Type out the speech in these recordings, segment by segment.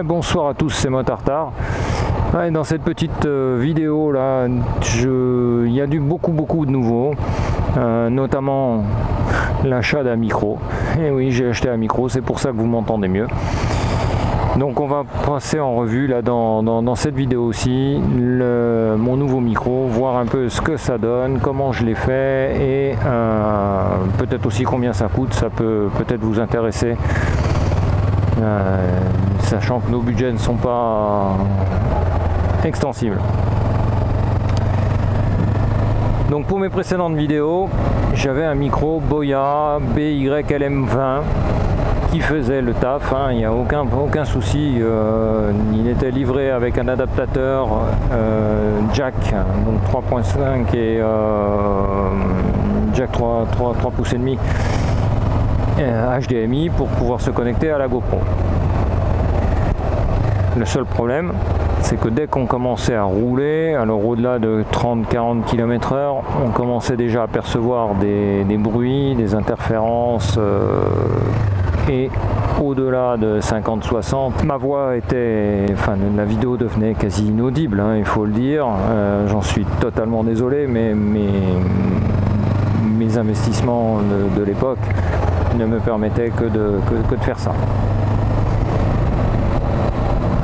Bonsoir à tous, c'est Motartard. Ouais, dans cette petite vidéo là, il y a beaucoup de nouveaux, notamment l'achat d'un micro. Et oui, j'ai acheté un micro, c'est pour ça que vous m'entendez mieux. Donc on va passer en revue là dans cette vidéo aussi mon nouveau micro, voir un peu ce que ça donne, comment je l'ai fait et peut-être aussi combien ça coûte. Ça peut peut-être vous intéresser, sachant que nos budgets ne sont pas extensibles. Donc pour mes précédentes vidéos, j'avais un micro Boya BYLM20 qui faisait le taf, hein, il n'y a aucun souci. Il était livré avec un adaptateur jack, donc 3.5 et jack 3 pouces et demi HDMI pour pouvoir se connecter à la GoPro. Le seul problème, c'est que dès qu'on commençait à rouler, alors au-delà de 30-40 km/h, on commençait déjà à percevoir des bruits, des interférences, et au-delà de 50-60, ma voix la vidéo devenait quasi inaudible, hein, il faut le dire. J'en suis totalement désolé, mais mes investissements de l'époque ne me permettaient que de faire ça.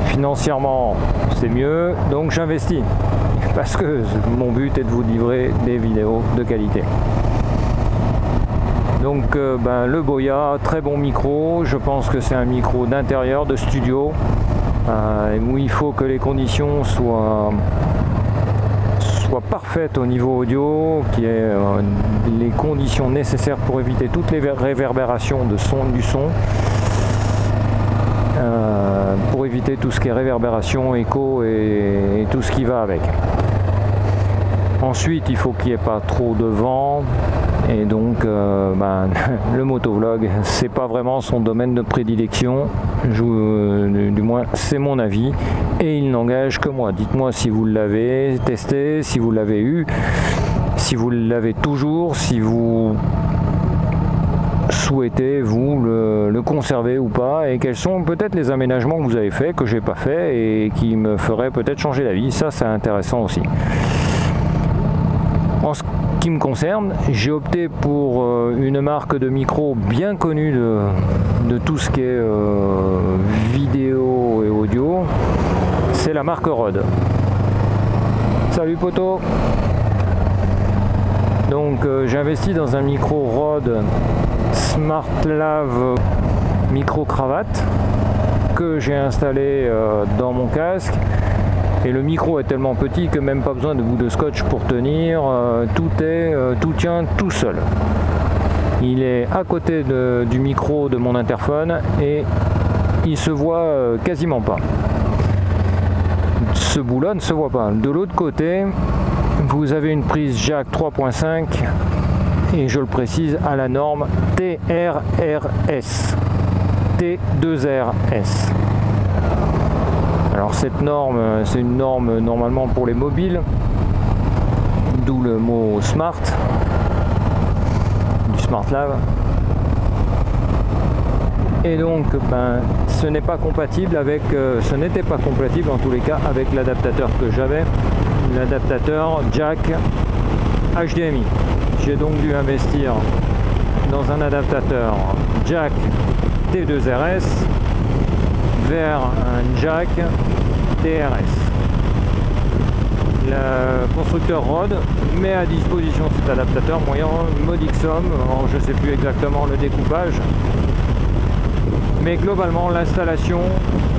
Financièrement, c'est mieux, donc j'investis parce que mon but est de vous livrer des vidéos de qualité. Donc le Boya, très bon micro. Je pense que c'est un micro d'intérieur, de studio, où il faut que les conditions soient parfaites au niveau audio, qu'il y ait les conditions nécessaires pour éviter toutes les réverbérations du son. Pour éviter tout ce qui est réverbération, écho et tout ce qui va avec. Ensuite, il faut qu'il n'y ait pas trop de vent, et donc le motovlog, c'est pas vraiment son domaine de prédilection, du moins c'est mon avis, et il n'engage que moi. Dites-moi si vous l'avez testé, si vous l'avez eu, si vous l'avez toujours, si vous souhaitez vous le conserver ou pas, et quels sont peut-être les aménagements que vous avez fait, que j'ai pas fait et qui me feraient peut-être changer d'avis. Ça c'est intéressant aussi. En ce qui me concerne, j'ai opté pour une marque de micro bien connue de tout ce qui est vidéo et audio. C'est la marque Rode. Salut poto. Donc j'ai investi dans un micro Rode SmartLav micro cravate que j'ai installé dans mon casque, et le micro est tellement petit que même pas besoin de bout de scotch pour tenir, tout tient tout seul. Il est à côté du micro de mon interphone et il se voit quasiment pas. Ce bout-là ne se voit pas. De l'autre côté, vous avez une prise jack 3.5 et je le précise à la norme TRRS, T2RS. Alors cette norme, c'est une norme normalement pour les mobiles, d'où le mot smart, du SmartLav. Et donc ce n'est pas compatible avec, ce n'était pas compatible en tous les cas avec l'adaptateur que j'avais, l'adaptateur jack HDMI. J'ai donc dû investir dans un adaptateur jack T2RS vers un jack TRS. Le constructeur Rode met à disposition cet adaptateur moyennant une modique somme, je ne sais plus exactement le découpage, mais globalement l'installation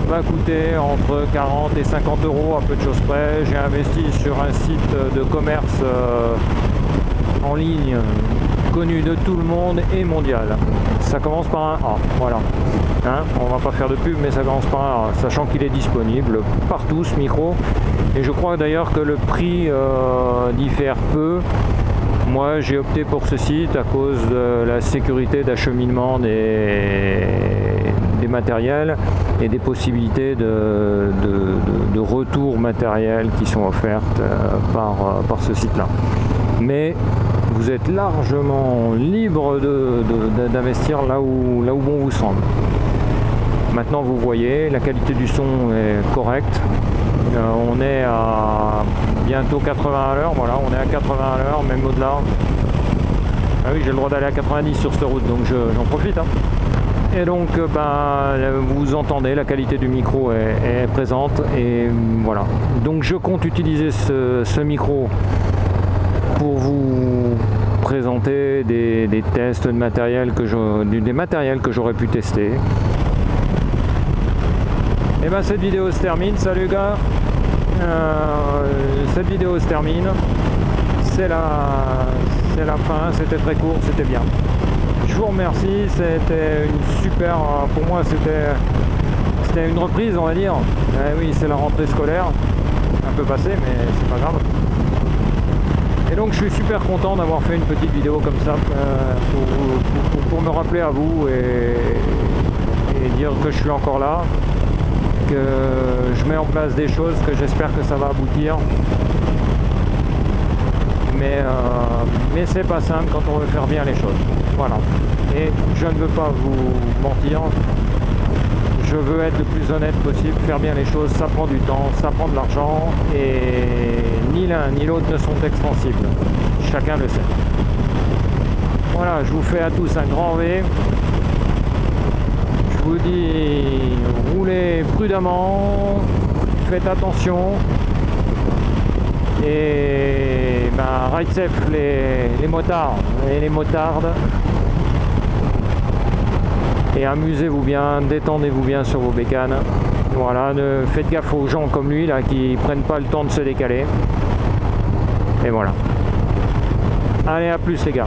va coûter entre 40 et 50 euros à peu de choses près. J'ai investi sur un site de commerce en ligne connu de tout le monde et mondial. Ça commence par un A, voilà. Hein, on va pas faire de pub, mais ça commence par un A, sachant qu'il est disponible partout ce micro. Et je crois d'ailleurs que le prix diffère peu. Moi j'ai opté pour ce site à cause de la sécurité d'acheminement des matériels et des possibilités de retour matériel qui sont offertes par ce site là. Mais vous êtes largement libre d'investir là où bon vous semble. Maintenant vous voyez, la qualité du son est correcte. On est à bientôt 80 à l'heure, voilà, on est à 80 à l'heure, même au-delà. Ah oui, j'ai le droit d'aller à 90 sur cette route, donc j'en profite. Hein. Et donc, vous entendez, la qualité du micro est présente, et voilà. Donc je compte utiliser ce micro pour vous présenter des tests de matériel des matériels que j'aurais pu tester. Et ben cette vidéo se termine. Salut gars, cette vidéo se termine. C'est la fin, c'était très court, c'était bien. Je vous remercie, c'était une super, pour moi c'était une reprise on va dire. Oui, c'est la rentrée scolaire, un peu passée mais c'est pas grave. Et donc je suis super content d'avoir fait une petite vidéo comme ça pour me rappeler à vous et dire que je suis encore là, que je mets en place des choses, que j'espère que ça va aboutir. Mais c'est pas simple quand on veut faire bien les choses. Voilà. Et je ne veux pas vous mentir. Je veux être le plus honnête possible, faire bien les choses, ça prend du temps, ça prend de l'argent, et ni l'un ni l'autre ne sont extensibles. Chacun le sait. Voilà, je vous fais à tous un grand V. Je vous dis, roulez prudemment, faites attention, et ride safe les motards et les motardes. Et amusez-vous bien, détendez-vous bien sur vos bécanes. Voilà, faites gaffe aux gens comme lui là qui prennent pas le temps de se décaler. Et voilà. Allez, à plus les gars.